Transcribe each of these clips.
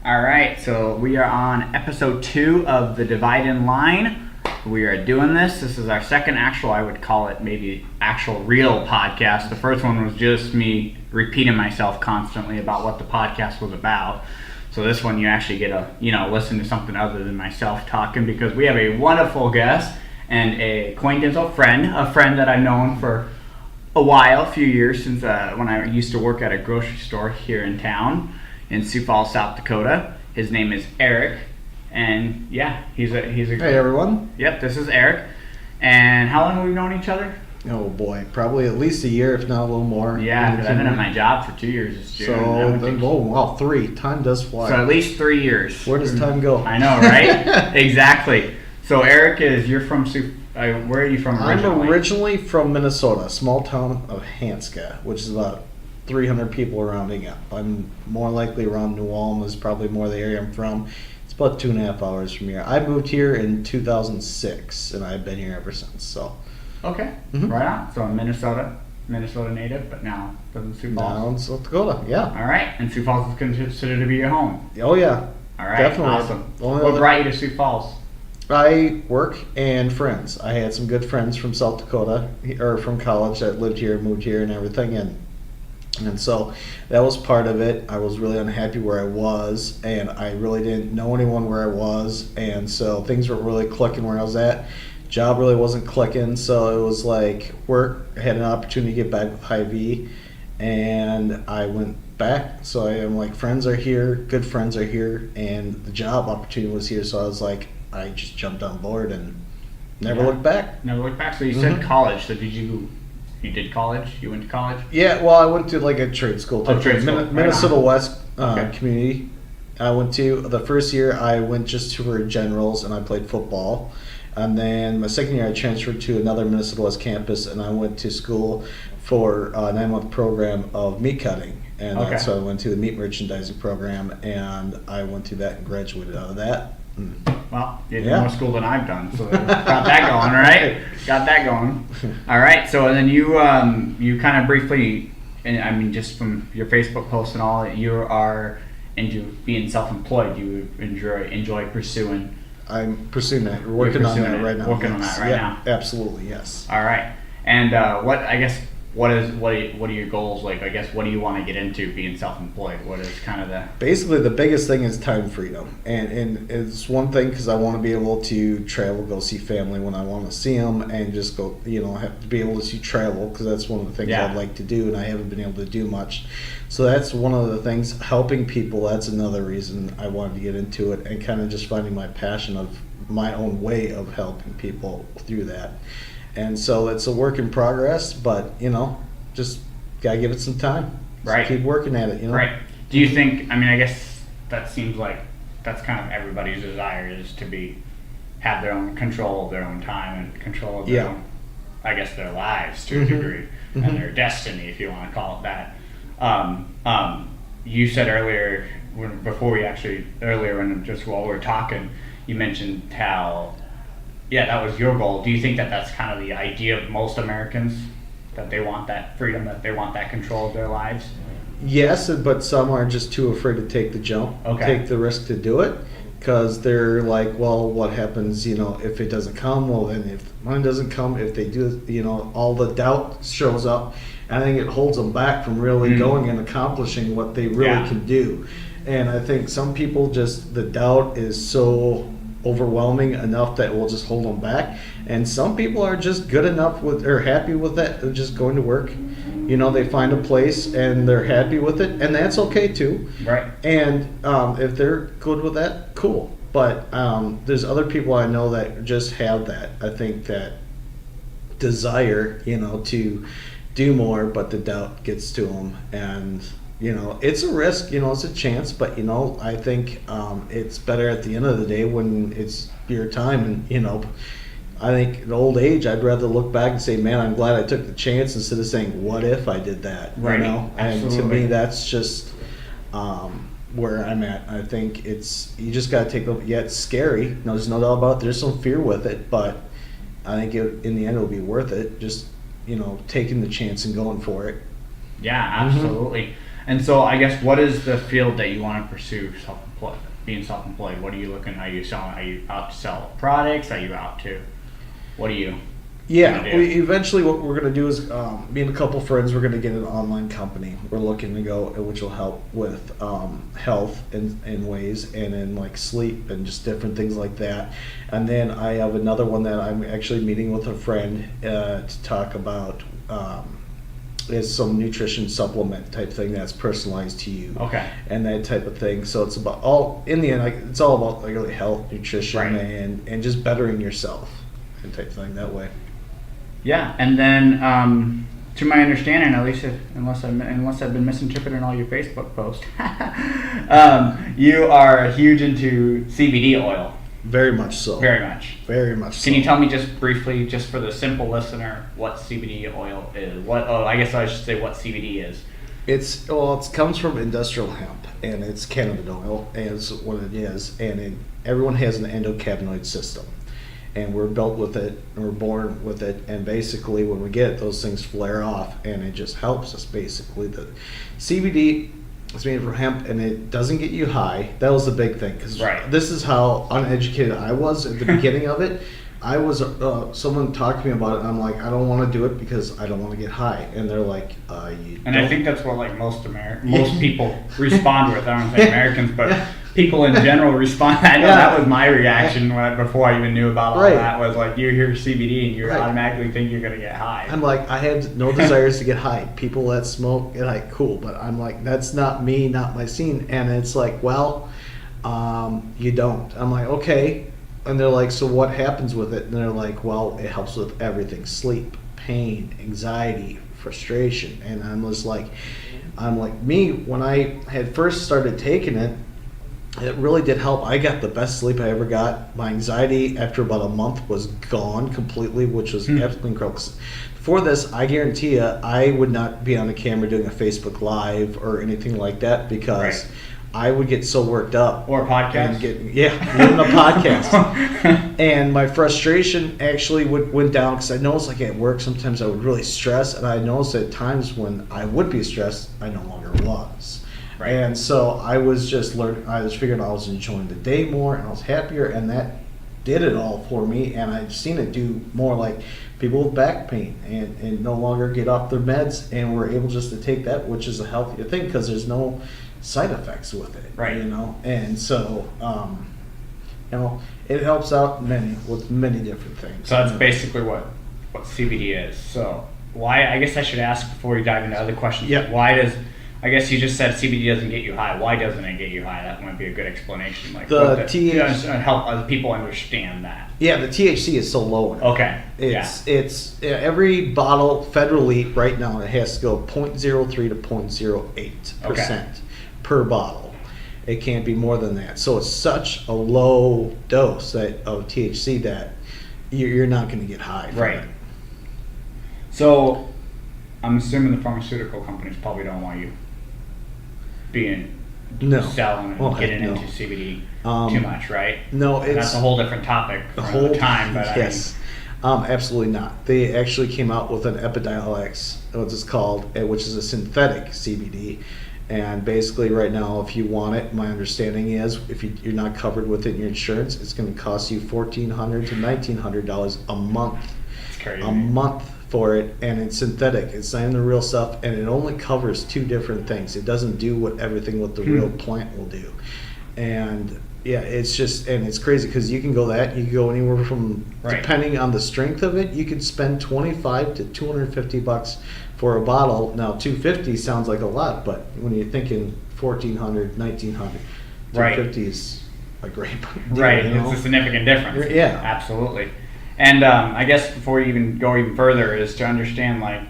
All right, so we are on episode 2 of the Divide in Line. We are doing this. This is our second actual, I would call it maybe actual real podcast. The first one was just me repeating myself constantly about what the podcast was about. So this one you actually get to, listen to something other than myself talking, because we have a wonderful guest and a acquaintance, a friend that I've known for a while, a few years, since when I used to work at a grocery store here in town in Sioux Falls, South Dakota. His name is Eric, and yeah, he's a. Hey everyone. Yep, this is Eric. And how long have we known each other? Oh boy, probably at least a year, if not a little more. Yeah, because I've been at my job for 2 years this June. So, 3. Time does fly. So at least 3 years. Where does time go? I know, right? Exactly. So Eric, you're from where are you from originally? I'm originally from Minnesota, small town of Hanska, which is about 300 people rounding up. I'm more likely around New Ulm is probably more the area I'm from. It's about 2.5 hours from here. I moved here in 2006, and I've been here ever since. So. Okay, Right on. So Minnesota native, but now live in Sioux Falls. Now in South Dakota, yeah. All right, and Sioux Falls is considered to be your home. Oh yeah. All right, definitely. Awesome. What brought you to Sioux Falls? I work and friends. I had some good friends from South Dakota, or from college, that lived here, moved here, and everything, and so that was part of it. I was really unhappy where I was, and I really didn't know anyone where I was, and so things weren't really clicking where I was at. Job really wasn't clicking, so it was like work. I had an opportunity to get back with Hy-Vee, and I went back. So I am like, friends are here, good friends are here, and the job opportunity was here, so I was like, I just jumped on board and never looked back. Never looked back. So you said college. So you did college? You went to college? Yeah, well, I went to like a trade school. Minnesota West Okay. community. I went to the first year. I went just for generals, and I played football. And then my second year, I transferred to another Minnesota West campus, and I went to school for a 9-month program of meat cutting. And that's so I went to the meat merchandising program, and I went to that and graduated out of that. Well, you did more school than I've done, so got that going, right? Got that going. All right, so and then you kind of briefly, and I mean just from your Facebook posts and all, you are into being self-employed. You enjoy pursuing. I'm pursuing that. We're working on that right now. Working on that right now. Absolutely, yes. All right, and what are your goals? Like, I guess, what do you want to get into being self-employed? What is kind of the... Basically, the biggest thing is time freedom. And it's one thing because I want to be able to travel, go see family when I want to see them, and just go, have to be able to travel, because that's one of the things I'd like to do, and I haven't been able to do much. So that's one of the things. Helping people, that's another reason I wanted to get into it, and kind of just finding my passion of my own way of helping people through that. And so it's a work in progress, but, just got to give it some time. Right. Keep working at it, Right. Do you think, I guess that seems like that's kind of everybody's desire, is to have their own control of their own time and control of their own, I guess, their lives to a degree, and their destiny, if you want to call it that. You said earlier, when while we were talking, you mentioned how, that was your goal. Do you think that that's kind of the idea of most Americans, that they want that freedom, that they want that control of their lives? Yes, but some are just too afraid to take the jump, take the risk to do it, because they're like, well, what happens, if it doesn't come? Well, then if mine doesn't come, if they do, all the doubt shows up. I think it holds them back from really going and accomplishing what they really can do. And I think some people the doubt is so overwhelming enough that will just hold them back. And some people are just good enough or happy with that. They're just going to work. They find a place and they're happy with it, and that's okay too. Right. And if they're good with that, cool. But there's other people I know that just have that. I think that desire, to do more, but the doubt gets to them, and it's a risk, it's a chance, but I think it's better at the end of the day when it's your time. And I think at old age, I'd rather look back and say, man, I'm glad I took the chance, instead of saying, what if I did that? Right. And to me, that's just where I'm at. I think you just got to take it. Yeah, it's scary. There's no doubt about it. There's some fear with it, but I think in the end it'll be worth it. Just taking the chance and going for it. Yeah, absolutely. And so I guess what is the field that you want to pursue being self-employed? What are you looking, are you out to sell products? Are you out to, what are you Yeah, gonna do? eventually what we're going to do is, me and a couple friends, we're going to get an online company. We're looking to go, which will help with health in ways, and in like sleep and just different things like that. And then I have another one that I'm actually meeting with a friend to talk about. Is some nutrition supplement type thing that's personalized to you. Okay. And that type of thing. So it's about all, in the end, like, it's all about like really health, nutrition, Right. and just bettering yourself and type thing that way. Yeah, and then to my understanding, at least unless I've been misinterpreting all your Facebook posts, you are huge into CBD oil. Very much so. Very much. Very much so. Can you tell me just briefly, just for the simple listener, what CBD oil is? I guess I should say what CBD is. It comes from industrial hemp, and it's cannabis oil is what it is, and everyone has an endocannabinoid system, and we're built with it, and we're born with it, and basically when we get it, those things flare off, and it just helps us. Basically, the CBD is made from hemp, and it doesn't get you high. That was the big thing, because Right. this is how uneducated I was at the beginning of it. I was someone talked to me about it, and I'm like, I don't want to do it because I don't want to get high. And they're like, you And don't. I think that's what like most people respond with. I don't say Americans, but people in general respond. I know that was my reaction before I even knew about all Right. that. Was like, you hear CBD and you Right. automatically think you're gonna get high. I'm like, I have no desires to get high. People that smoke get high, cool. But I'm like, that's not me, not my scene. And it's like, well, you don't. I'm like, okay. And they're like, so what happens with it? And they're like, well, it helps with everything: sleep, pain, anxiety, frustration. And I'm like, me, when I had first started taking it, it really did help. I got the best sleep I ever got. My anxiety after about a month was gone completely, which was absolutely incredible. 'Cause before this, I guarantee you, I would not be on the camera doing a Facebook Live or anything like that, because Right. I would get so worked up. Or a podcast. Even a podcast. And my frustration actually went down, because I noticed, like, at work sometimes I would really stress, and I noticed at times when I would be stressed, I no longer was. Right. And so I was just learning. I was figuring I was enjoying the day more, and I was happier, and that did it all for me. And I've seen it do more, like people with back pain and no longer get off their meds, and we're able just to take that, which is a healthier thing because there's no side effects with it. Right. And so it helps out with many different things. So that's basically what CBD is. So why? I guess I should ask before we dive into other questions. Yeah. Why does? I guess you just said CBD doesn't get you high. Why doesn't it get you high? That might be a good explanation. Like help other people understand that. Yeah, the THC is so low in it. Okay. It's every bottle federally right now, it has to go 0.03 to 0.08% per bottle. It can't be more than that. So it's such a low dose of THC that you're not going to get high from Right. it. So I'm assuming the pharmaceutical companies probably don't want you selling and getting into CBD too much, right? No, And that's a whole different topic for another time. But yes. Absolutely not. They actually came out with an Epidiolex, what it's called, which is a synthetic CBD. And basically right now, if you want it, my understanding is if you're not covered with it in your insurance, it's going to cost you $1,400 to $1,900 a month. It's crazy. A month for it, and it's synthetic. It's not even the real stuff, and it only covers two different things. It doesn't do everything what the real plant will do. And yeah, it's just, and it's crazy because you can go anywhere from, depending on the strength of it, you could spend $25 to $250 for a bottle. Now $250 sounds like a lot, but when you're thinking $1,400, $1,900, $250 is a great deal. Right, it's a significant difference. Yeah, absolutely. And I guess before you even go even further is to understand, like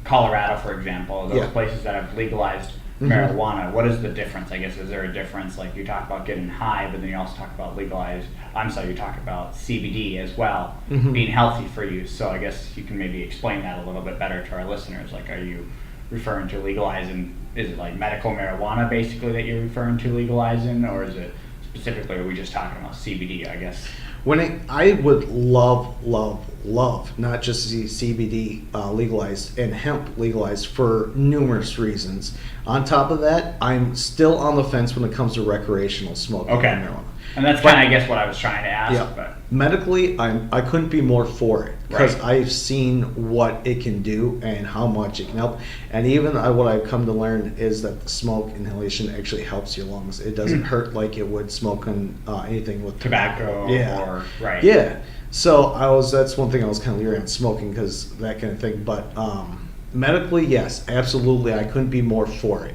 Colorado, for example, those places that have legalized marijuana. What is the difference? I guess, is there a difference? Like you talk about getting high, but then you also talk about you talk about CBD as well, being healthy for you. So I guess you can maybe explain that a little bit better to our listeners. Like, are you referring to legalizing, is it like medical marijuana basically that you're referring to legalizing, or is it specifically, are we just talking about CBD, I guess? I would love not just to see CBD legalized and hemp legalized for numerous reasons. On top of that, I'm still on the fence when it comes to recreational smoking Okay. of marijuana. And that's kind of, I guess, what I was trying to ask. Yeah. But Medically, I couldn't be more for it because Right. I've seen what it can do and how much it can help. And even what I've come to learn is that the smoke inhalation actually helps your lungs. It doesn't hurt like it would smoking anything with tobacco Yeah. or right. Yeah. So that's one thing I was kind of leery on smoking because that kind of thing. But medically, yes, absolutely, I couldn't be more for it.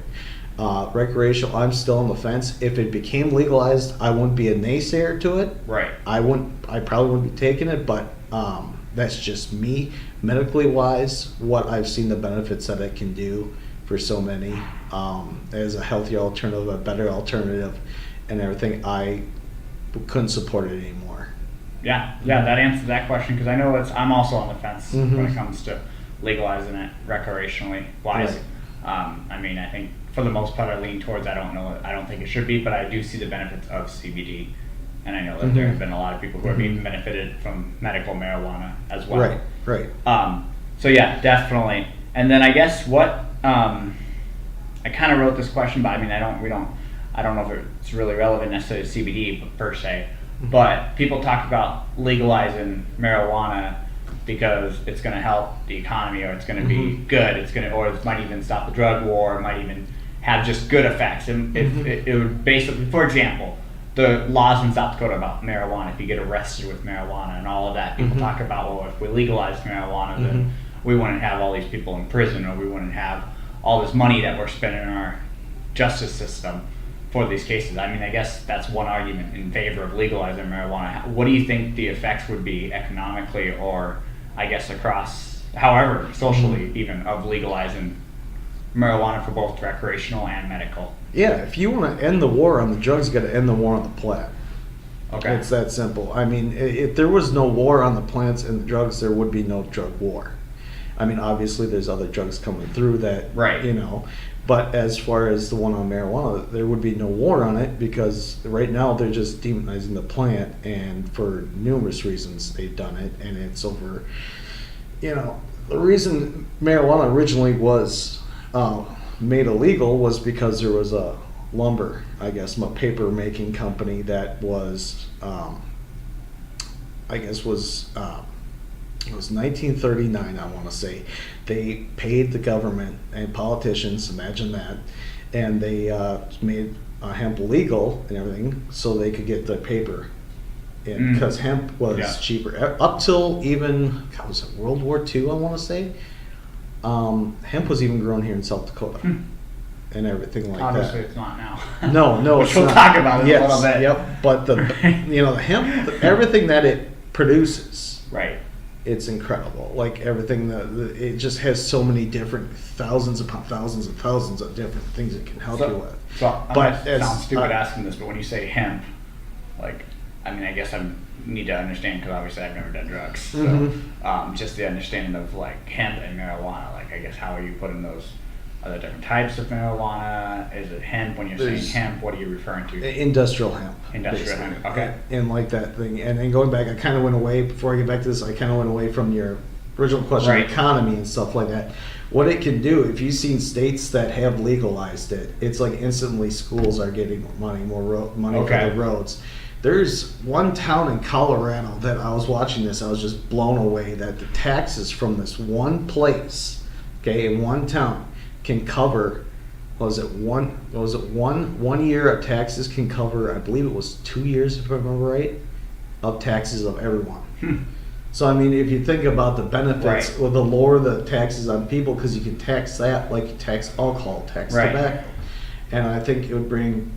Recreational, I'm still on the fence. If it became legalized, I wouldn't be a naysayer to it. Right. I probably wouldn't be taking it, but that's just me. Medically wise, what I've seen the benefits that it can do for so many, as a healthier alternative, a better alternative, and everything, I couldn't support it anymore. Yeah, that answers that question because I know I'm also on the fence when Mhm. it comes to legalizing it recreationally wise. Right. I mean, I think for the most part I lean towards I don't think it should be, but I do see the benefits of CBD, and I know that there have been a lot of people who have even benefited from medical marijuana as well. Right. So yeah, definitely. And then I guess what I kind of wrote this question, but I mean I don't know if it's really relevant necessarily to CBD per se. But people talk about legalizing marijuana because it's going to help the economy, or it's going to be good. Or it might even stop the drug war. It might even have just good effects. And it would basically, for example, the laws in South Dakota about marijuana. If you get arrested with marijuana and all of that, people talk about, well, if we legalized marijuana, then we wouldn't have all these people in prison, or we wouldn't have all this money that we're spending in our justice system for these cases. I mean, I guess that's one argument in favor of legalizing marijuana. What do you think the effects would be economically, or I guess across, however, socially even, of legalizing marijuana for both recreational and medical? Yeah, if you want to end the war on the drugs, you got to end the war on the plant. Okay. It's that simple. I mean, if there was no war on the plants and the drugs, there would be no drug war. I mean, obviously, there's other drugs coming through that, Right. But as far as the one on marijuana, there would be no war on it because right now they're just demonizing the plant, and for numerous reasons they've done it, and it's over. The reason marijuana originally was made illegal was because there was a lumber, I guess, a paper making company that was, it was 1939, I want to say. They paid the government and politicians, imagine that, and they made hemp legal and everything so they could get the paper. Because hemp was cheaper. Up till even, was it World War II, I want to say? Hemp was even grown here in South Dakota and everything like Obviously, that. it's not now. No, Which it's we'll not. talk about in a little bit. Yep, but the hemp, everything that it produces, Right. it's incredible. Like everything it just has so many different thousands upon thousands and thousands of different things it can help you with. So I'm But gonna sound as- stupid asking this, but when you say hemp, like, I mean, I guess I need to understand because obviously I've never done drugs. So just the understanding of like hemp and marijuana, like I guess how are you putting those? Are there different types of marijuana? Is it hemp? When you're saying hemp, what are you referring to? Industrial hemp. Industrial basically. hemp, okay. And like that thing. And then going back, I kind of went away, before I get back to this, I kind of went away from your original question, Right. economy and stuff like that. What it can do, if you've seen states that have legalized it, it's like instantly schools are getting money, money Okay. for the roads. There's one town in Colorado that I was watching this, I was just blown away that the taxes from this one place, in one town, can cover, one year of taxes can cover, I believe it was 2 years, if I remember right, of taxes of everyone. So I mean, if you think about the benefits, Right. well, the lower the taxes on people, because you can tax that like you tax alcohol, tax Right. tobacco, and I think it would bring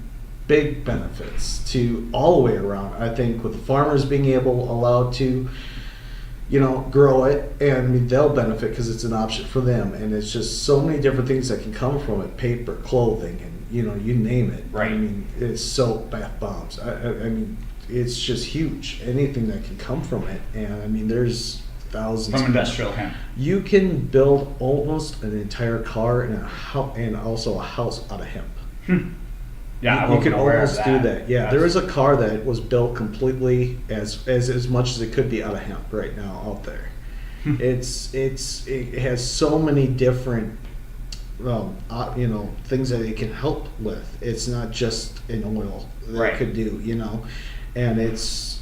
big benefits to all the way around. I think with the farmers being allowed to, grow it, and I mean, they'll benefit because it's an option for them, and it's just so many different things that can come from it: paper, clothing, and you name it. Right. I mean, it's soap, bath bombs. I mean, it's just huge. Anything that can come from it, and I mean, there's thousands. From industrial hemp. You can build almost an entire car and also a house out of hemp. Yeah, I you could wasn't aware of almost do that. Yeah, That's- there is a car that was built completely as much as it could be out of hemp right now out there. It has so many different things that it can help with. It's not just an oil that Right. it could do, and it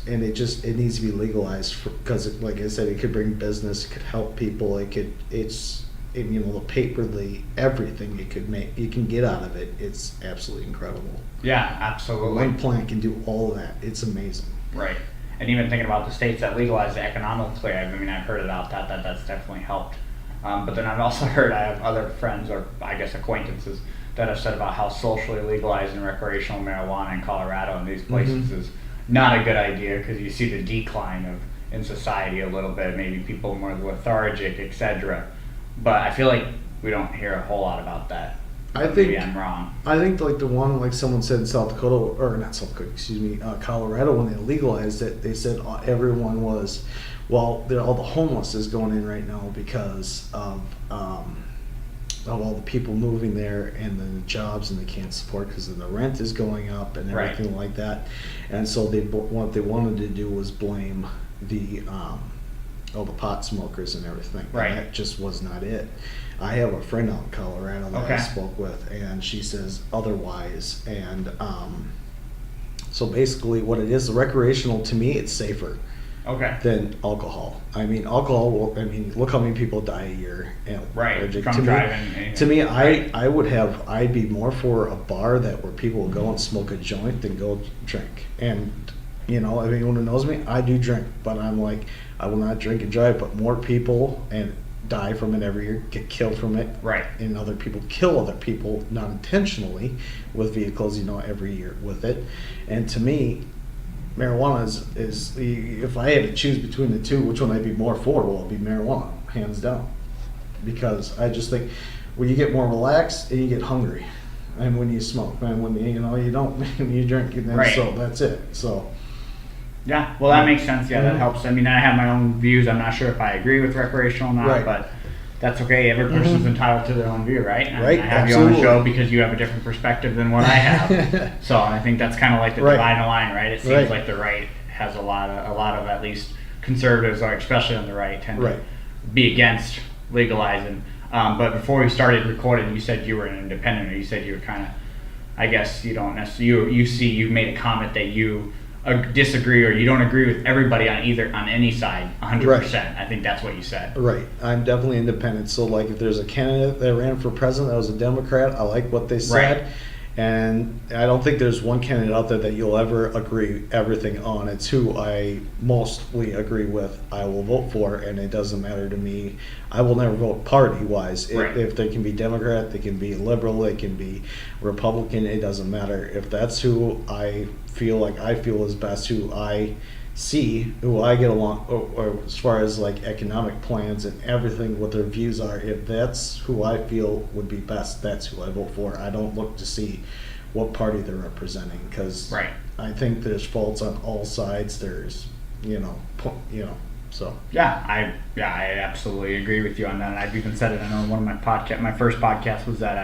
needs to be legalized because, like I said, it could bring business, it could help people, the paper, everything you can get out of it. It's absolutely incredible. Yeah, absolutely. One plant can do all of that. It's amazing. Right. And even thinking about the states that legalize it economically, I've heard about that's definitely helped. But then I've also heard, I have other friends or I guess acquaintances that have said about how socially legalizing recreational marijuana in Colorado and these places is not a good idea because you see the decline in society a little bit, maybe people more lethargic, etc. But I feel like we don't hear a whole lot about that. Maybe I'm wrong. I think like the one, like someone said in South Dakota, or not South Dakota, excuse me, Colorado, when they legalized it, they said everyone was, all the homeless is going in right now because of all the people moving there and the jobs, and they can't support because the rent is going up and everything like that. And so what they wanted to do was blame all the pot smokers and everything. Right. And that just was not it. I have a friend out in Colorado that I Okay. spoke with, and she says otherwise. And so basically, what it is, the recreational, to me, it's safer Okay. than alcohol. Alcohol. Look how many people die a year. Right. To Drunk me, driving. to me, Right. I'd be more for a bar where people will go and smoke a joint than go drink. And anyone who knows me, I do drink, but I'm like, I will not drink and drive. But more people and die from it every year, get killed from it, Right. and other people kill other people not intentionally with vehicles, every year with it. And to me, marijuana is if I had to choose between the two, which one I'd be more for? Well, it'd be marijuana, hands down, because I just think when you get more relaxed and you get hungry, and when you smoke, and when you don't, when you drink, and then Right. so that's it. So. Yeah, well, that makes sense. Yeah, that Mhm. helps. I have my own views. I'm not sure if I agree with recreational or not, Right. but that's okay. Every person's entitled to their own view, right? And Right, I have you on the absolutely. show because you have a different perspective than what I have. So I think that's kind of like the Right. dividing line, right? It seems Right. like the right has a lot of at least conservatives, or especially on the right, tend Right. to be against legalizing. But before we started recording, you said you were an independent, or you said you were kind of, I guess you don't necessarily, you made a comment that you disagree, or you don't agree with everybody on any side 100%. I think that's what you said. Right. I'm definitely independent. So, like, if there's a candidate that ran for president that was a Democrat, I like what they said. Right. And I don't think there's one candidate out there that you'll ever agree everything on. It's who I mostly agree with, I will vote for, and it doesn't matter to me. I will never vote party-wise. Right. If they can be Democrat, they can be liberal, they can be Republican, it doesn't matter. If that's who I feel is best, who I see, who I get along, or as far as like economic plans and everything, what their views are, if that's who I feel would be best, that's who I vote for. I don't look to see what party they're representing, because Right. I think there's faults on all sides. There's, so. Yeah, I absolutely agree with you on that. And I've even said it. I know in one of my first podcast was that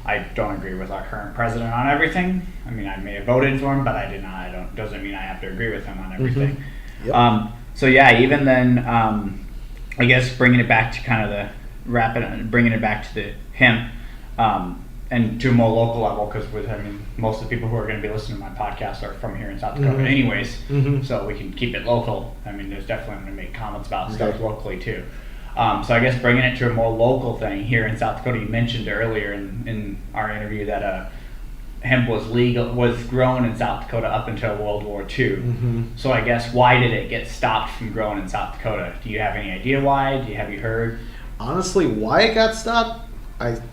I don't agree with our current president on everything. I may have voted for him, but I did not. Doesn't mean I have to agree with him on everything. Yep. So yeah, even then, I guess bringing it back to kind of bringing it back to the hemp, and to a more local level, because most of the people who are going to be listening to my podcast are from here in South Dakota, anyways. So we can keep it local. There's definitely going to make comments about stuff locally too. So I guess bringing it to a more local thing here in South Dakota, you mentioned earlier in our interview that hemp was grown in South Dakota up until World War II. So I guess why did it get stopped from growing in South Dakota? Do you have any idea why? Have you heard? Honestly, why it got stopped,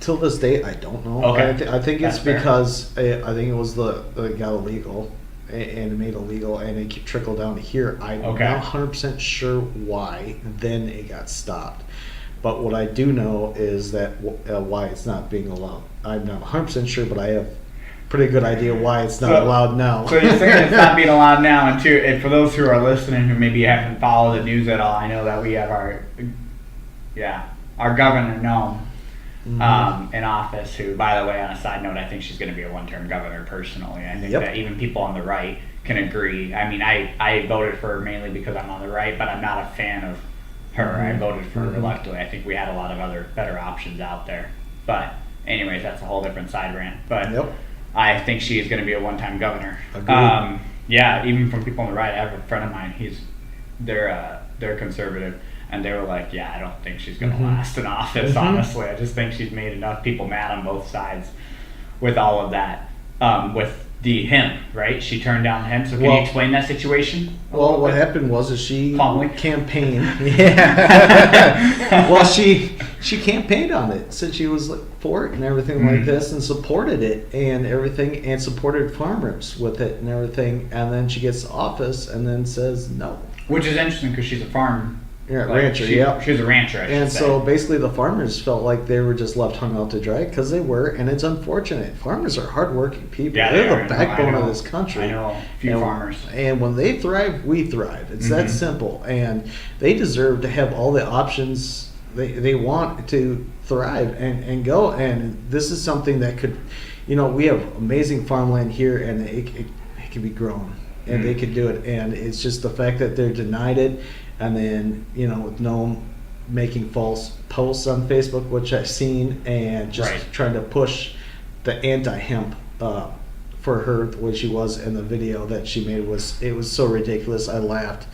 till this day I don't know. Okay. I think it's That's fair. because I think it was it got illegal, and it made illegal, and it trickled down to here. I'm not 100% sure why then it got stopped. But what I do know is that why it's not being allowed. I'm not 100% sure, but I have pretty good idea why it's not allowed now. So you're saying it's not being allowed now, and for those who are listening who maybe haven't followed the news at all, I know that we have our governor, Noam, in office, who, by the way, on a side note, I think she's going to be a one-term governor personally. I think that even people on the right can agree. I mean, I voted for her mainly because I'm on the right, but I'm not a fan of her. I voted for her reluctantly. I think we had a lot of other better options out there. But anyways, that's a whole different side rant. But I think she is going to be a one-time governor. Yeah, even from people on the right. I have a friend of mine. They're conservative, and they were like, "Yeah, I don't think she's going to last in office. Honestly, I just think she's made enough people mad on both sides with all of that. With the hemp, right? She turned down hemp. So can you explain that situation? Well, what happened was she campaigned. Well, she campaigned on it, said she was for it and everything like this, and supported it and everything, and supported farmers with it and everything. And then she gets to office and then says no. Which is interesting because she's a farm. Rancher. She's a rancher. And so basically, the farmers felt like they were just left hung out to dry because they were, and it's unfortunate. Farmers are hardworking people. Yeah, they're the backbone of this country. I know a few farmers. And when they thrive, we thrive. It's that simple. And they deserve to have all the options they want to thrive and go. And this is something that could, we have amazing farmland here, and it can be grown, and they could do it. And it's just the fact that they're denied it. And then, with Noam making false posts on Facebook, which I've seen, and just trying to push the anti-hemp for her, what she was in the video that she made, it was so ridiculous. I laughed.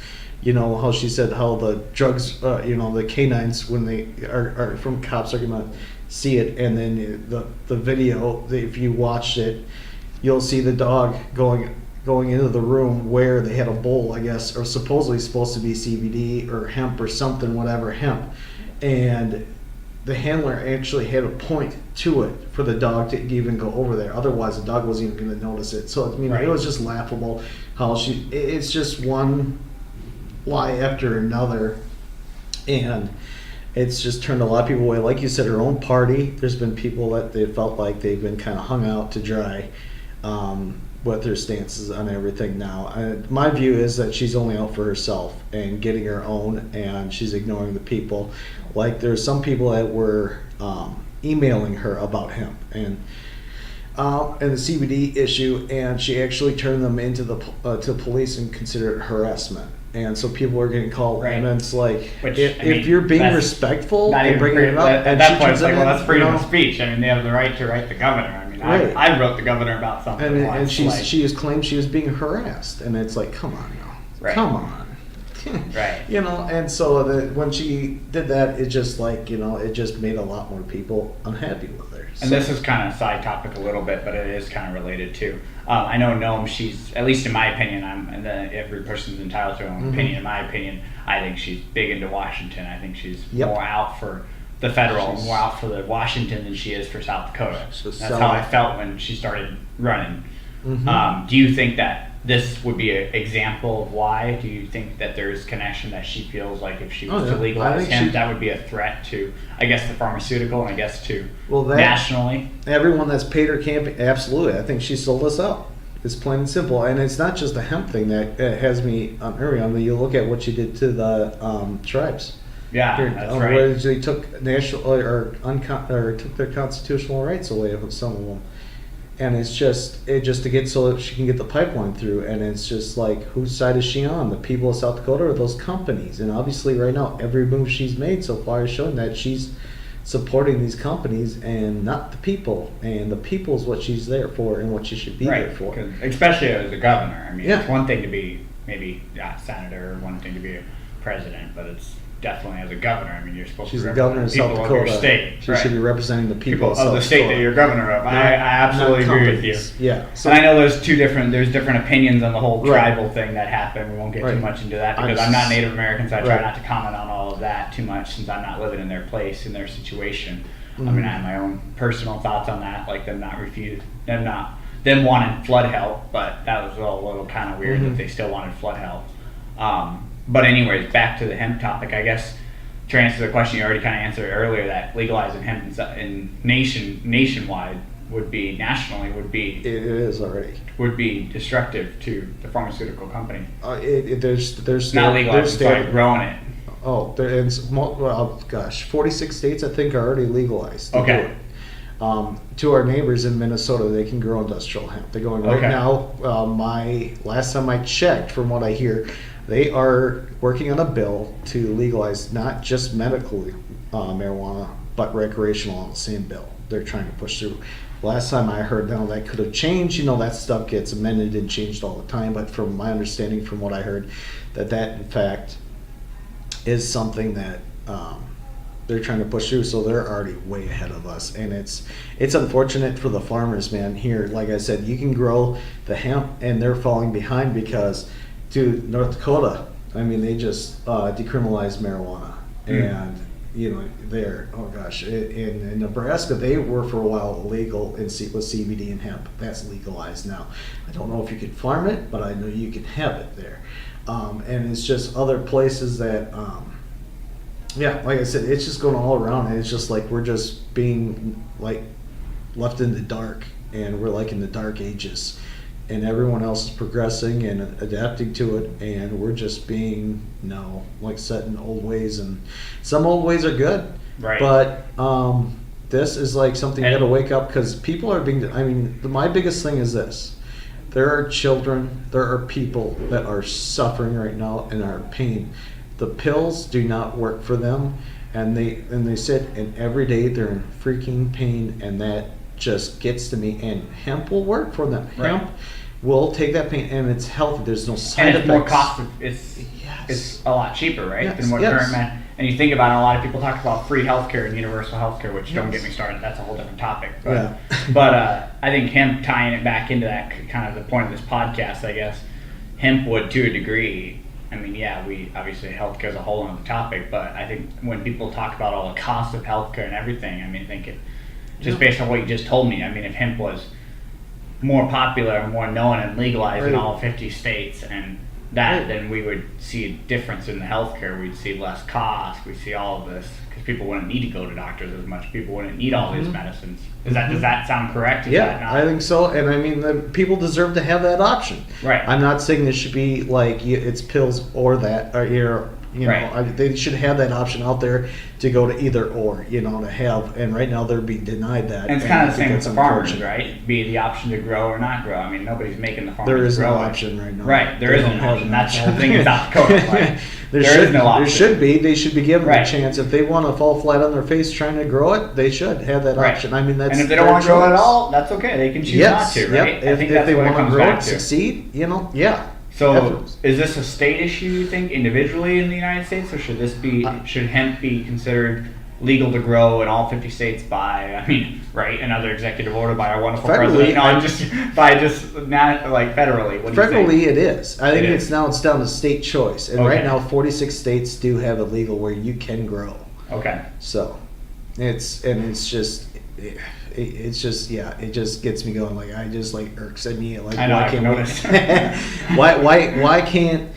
How she said how the drugs, the canines, when they are from cops, are going to see it. And then the video, if you watched it, you'll see the dog going into the room where they had a bowl, I guess, or supposedly supposed to be CBD or hemp or something, whatever, hemp. And the handler actually had a point to it for the dog to even go over there. Otherwise, the dog wasn't even going to notice it. So, it was just laughable how it's just one lie after another. And it's just turned a lot of people away. Like you said, her own party, there's been people that they felt like they've been kind of hung out to dry. What their stances on everything now. My view is that she's only out for herself and getting her own, and she's ignoring the people. Like, there's some people that were emailing her about hemp and the CBD issue, and she actually turned them into to police and considered it harassment. And so people are getting called, and it's like, if you're being respectful and bringing it up, at that point, it's like, well, that's freedom of speech. I mean, they have the right to write the governor. I wrote the governor about something and she has claimed she was being harassed, and it's like, come on now, come on. And so when she did that, it just it just made a lot more people unhappy with her. And this is kind of a side topic a little bit, but it is kind of related too. I know Noam, she's, at least in my opinion, and every person's entitled to their own opinion. In my opinion, I think she's big into Washington. I think she's more out for the federal, more out for the Washington than she is for South Dakota. That's how I felt when she started running. Do you think that this would be an example of why? Do you think that there's connection that she feels like if she was to legalize hemp, that would be a threat to, I guess, the pharmaceutical, and I guess to nationally? Everyone that's paid her campaign, absolutely. I think she sold us out. It's plain and simple. And it's not just the hemp thing that has me unhurried. I mean, you look at what she did to the tribes. Yeah, that's right. Where they took national or took their constitutional rights away from some of them, and it's just to get so that she can get the pipeline through. And it's just like, whose side is she on? The people of South Dakota or those companies? And obviously, right now, every move she's made so far is showing that she's supporting these companies and not the people. And the people is what she's there for and what she should be there for. Especially as a governor. I mean, it's one thing to be maybe a senator, one thing to be a president, but it's definitely as a governor. I mean, you're supposed to represent the people of your state. She should be representing the people of the state that you're governor of. I absolutely agree with you. Yeah. So I know there's different opinions on the whole tribal thing that happened. We won't get too much into that because I'm not Native American, so I try not to comment on all of that too much since I'm not living in their place, in their situation. I mean, I have my own personal thoughts on that, like them wanting flood help, but that was a little kind of weird that they still wanted flood help. But anyways, back to the hemp topic, I guess, to answer the question you already kind of answered earlier, that legalizing hemp nationwide would be it is already would be destructive to the pharmaceutical company. There's not legalizing, growing it. gosh, 46 states I think are already legalized. To Okay. do it. To our neighbors in Minnesota, they can grow industrial hemp. They're going right Okay. now. My last time I checked, from what I hear, they are working on a bill to legalize not just medical marijuana, but recreational on the same bill. They're trying to push through. Last time I heard, now that could have changed. That stuff gets amended and changed all the time. But from my understanding, from what I heard, that in fact is something that they're trying to push through. So they're already way ahead of us, and it's unfortunate for the farmers, man. Here, like I said, you can grow the hemp, and they're falling behind because, dude, North Dakota, I mean, they just decriminalized marijuana, and there, oh gosh, in Nebraska, they were for a while illegal with CBD and hemp. That's legalized now. I don't know if you can farm it, but I know you can have it there. And it's just other places that, like I said, it's just going all around, and it's just like we're just being like left in the dark, and we're like in the dark ages. And everyone else is progressing and adapting to it, and we're just being, like set in old ways, and some old ways are good. Right. But this is like something you got to wake up, because people are being. I mean, my biggest thing is this: there are children, there are people that are suffering right now and are in pain. The pills do not work for them, and they sit, and every day they're in freaking pain, and that just gets to me. And hemp will work for them. Right. Hemp will take that pain, and it's healthy. There's no side and it's effects. more cost. It's a lot cheaper, right? Yes, Than what yes. current man. And you think about it, a lot of people talk about free healthcare and universal healthcare, which don't get me started. That's a whole different topic. But, Yeah. but I think hemp, tying it back into that kind of the point of this podcast, I guess, hemp would to a degree. I mean, yeah, we obviously healthcare is a whole other topic, but I think when people talk about all the costs of healthcare and everything, I mean, I think it just based on what you just told me. I mean, if hemp was more popular and more known and legalized in Right. all 50 states and that, Right. then we would see a difference in the healthcare. We'd see less cost. We'd see all of this because people wouldn't need to go to doctors as much. People wouldn't need all these medicines. Does that sound correct? Is that Yeah, not? I think so, and I mean, the people deserve to have that option. Right. I'm not saying it should be like it's pills or that, or Right. they should have that option out there to go to either or, to have. And right now they're being denied that. And it's I kind of the think same with that's the farmers, unfortunate. right? Be the option to grow or not grow. I mean, nobody's making the farmers There is grow no it. option right now. Right, there They isn't don't an have option. an That's the whole option. thing in South Dakota. Like, There there is no option. There should be. They should be given Right. a chance. If they want to fall flat on their face trying to grow it, they should have that Right. option. I mean, that's and if they don't their want to grow it at choice. all, that's okay. They can choose not to, right? Yep. I think If that's they what it want to comes grow back and to. succeed, yeah. So, Definitely. is this a state issue, you think, individually in the United States, or should should hemp be considered legal to grow in all 50 states by, another executive order by our wonderful Federally, president? No, federally. What do you think? Federally, it is. I think It it's is. now it's down to state choice, and Okay. right now 46 states do have it legal where you can grow. Okay. So, it just gets me going. Like irks at me. Like I know, why I've can't noticed. why can't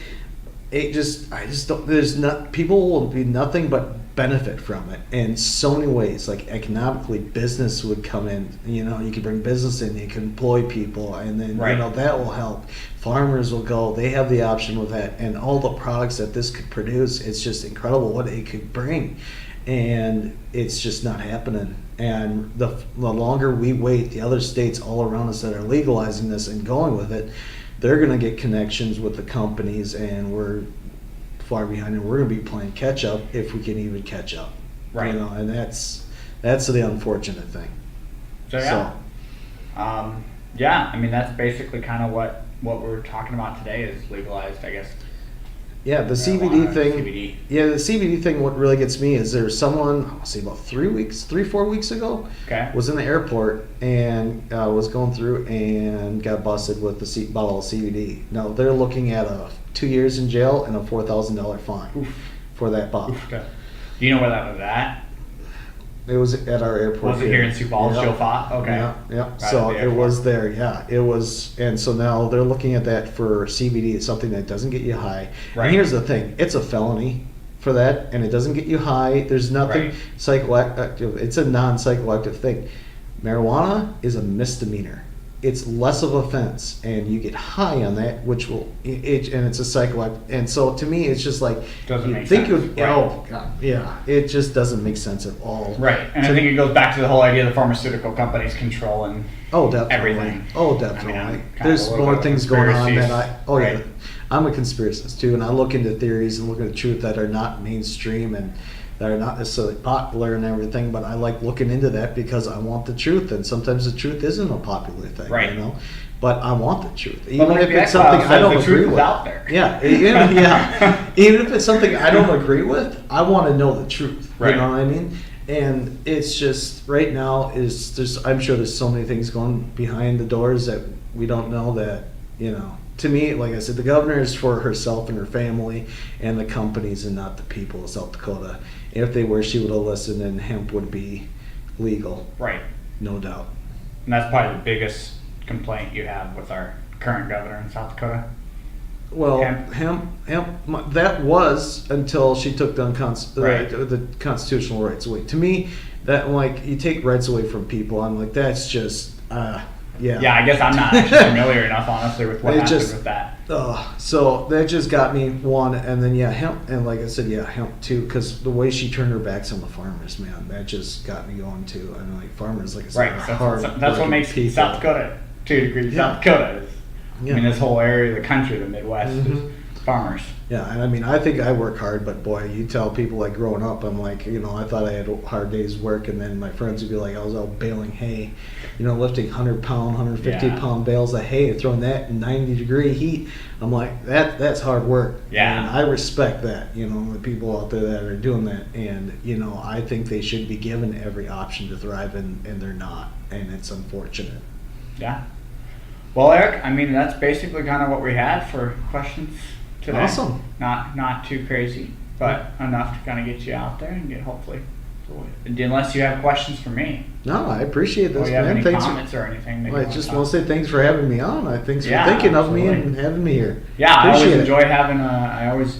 it just? I just don't. There's not. People will be nothing but benefit from it in so many ways. Like economically, business would come in. You can bring business in. You can employ people, and then Right. that will help. Farmers will go. They have the option with that, and all the products that this could produce. It's just incredible what it could bring. And it's just not happening. And the longer we wait, the other states all around us that are legalizing this and going with it, they're going to get connections with the companies, and we're far behind, and we're going to be playing catch up if we can even catch up. Right. And that's the unfortunate thing. So, that's basically kind of what we're talking about today is legalized, I guess. Yeah, the CBD marijuana, thing. CBD. Yeah, the CBD thing. What really gets me is there's someone, I'll say about 4 weeks ago, Okay. was in the airport and was going through and got busted with the bottle of CBD. Now they're looking at 2 years in jail and a $4,000 fine for that bottle. Okay. Do you know where that was at? It was at our airport. Was it here in Sioux Falls, Yeah. Joe Fott? Okay. Yeah. Right So at the it airport. was there. Yeah, it was. And so now they're looking at that for CBD. It's something that doesn't get you high. Right. And here's the thing: it's a felony for that, and it doesn't get you high. There's nothing Right. psychoactive. It's a non-psychoactive thing. Marijuana is a misdemeanor. it's less of a offense, and you get high on that, which will and it's a psycho. And so to me, it's just like Doesn't you make think sense. it would. Right. Oh God, yeah, it just doesn't make sense at all. Right, and I think it goes back to the whole idea of the pharmaceutical companies controlling Oh, definitely. everything. Oh, definitely. I mean, I'm kind of There's a little more bit of a things going on conspiracy- that right. I'm a conspiracist too, and I look into theories and look at the truth that are not mainstream and that are not necessarily popular and everything, but I like looking into that because I want the truth, and sometimes the truth isn't a popular thing, Right. you know. But I want the truth, But even like if the it's X-Files something I says, don't the agree truth is with. out there. Yeah, yeah. Even if it's something I don't agree with, I want to know the truth. Right. You know what I mean? And it's just right now is there's I'm sure there's so many things going behind the doors that we don't know that, you know. To me, like I said, the governor is for herself and her family and the companies and not the people of South Dakota. If they were, she would have listened and hemp would be legal, Right, no doubt. and that's probably the biggest complaint you have with our current governor in South Dakota. Well, Hemp. that was until she took the, Right. the constitutional rights away. To me, that like you take rights away from people, I'm like that's just yeah. Yeah, I guess I'm not actually familiar enough, honestly, with what It happened just- with that. So that just got me one, and then hemp, and like I said, hemp too, because the way she turned her backs on the farmers, man, that just got me going too. And like farmers, like I said, Right, are so hard. that's what makes people. South Dakota 2 degrees Yeah. South Dakota. Is, Yeah. I mean, this whole area of the country, the Midwest, Mhm. is farmers. Yeah, and I mean, I think I work hard, but boy, you tell people like growing up, I'm like, I thought I had a hard day's work, and then my friends would be like, I was out baling hay, lifting 100-pound, 150-pound bales of hay, throwing that in 90-degree heat. I'm like, that's hard work. Yeah. And I respect that, the people out there that are doing that, and, I think they should be given every option to thrive, and they're not, and it's unfortunate. Yeah. Well, Eric, I mean, that's basically kind of what we had for questions today. Awesome. Not too crazy, but enough to kind of get you out there and get hopefully. Unless you have questions for me, No, I appreciate or this, you have man. any Thanks. comments or anything. that you I wanna just talk want to say thanks for having me on. Thanks Yeah, for thinking of me absolutely. and having me here. Yeah, I always Appreciate it. enjoy having I always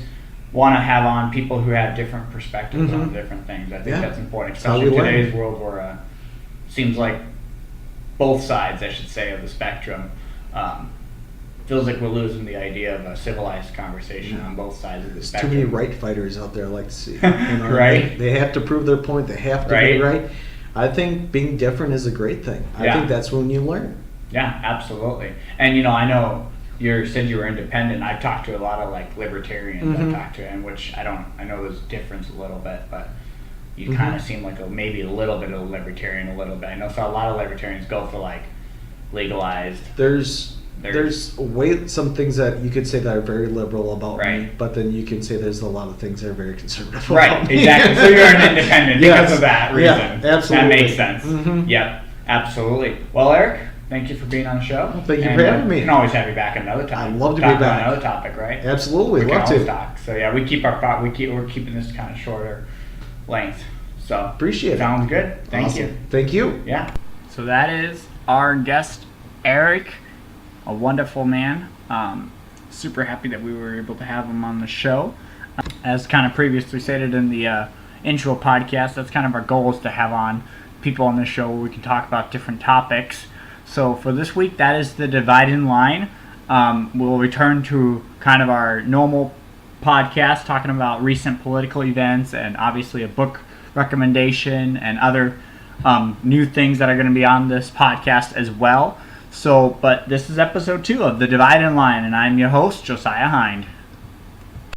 want to have on people who have different perspectives on Mhm. different things. I think Yeah. that's important, That's how especially in we learn. today's world where seems like both sides, I should say, of the spectrum. Feels like we're losing the idea of a civilized conversation Yeah. on both sides of the There's too spectrum. many right fighters out there I like to see. What I mean? Right. They have to prove their point. They have to Right. be right. I think being different is a great thing. I Yeah. think that's when you learn. Yeah, absolutely. And I know you said you were independent. I've talked to a lot of like libertarians. Mhm. I've talked to, and which I know there's a difference a little bit, but you Mhm. kind of seem like maybe a little bit of a libertarian, a little bit. I know so a lot of libertarians go for like legalized. There's some things that you could say that are very liberal about me, Right. but then you can say there's a lot of things that are very conservative about Right, me. exactly. So you're an independent because Yes. of that Yeah, reason. absolutely. That makes sense. Mhm. Yep, absolutely. Well, Eric, thank you for being on the show. Well, thank you And, for having me. We can always have you back another time. I'd love to be Talk about back. another topic, right? Absolutely, We can love always to. talk. So yeah, we're keeping this kind of shorter length. So Appreciate it. sounds good. Thank Awesome. you. Thank you. Yeah. So that is our guest, Eric, a wonderful man. Super happy that we were able to have him on the show. As kind of previously stated in the intro podcast, that's kind of our goal is to have on people on this show where we can talk about different topics. So for this week, that is the Dividing Line. We'll return to kind of our normal podcast, talking about recent political events and obviously a book recommendation and other new things that are going to be on this podcast as well. But this is episode 2 of The Dividing Line, and I'm your host, Josiah Hind.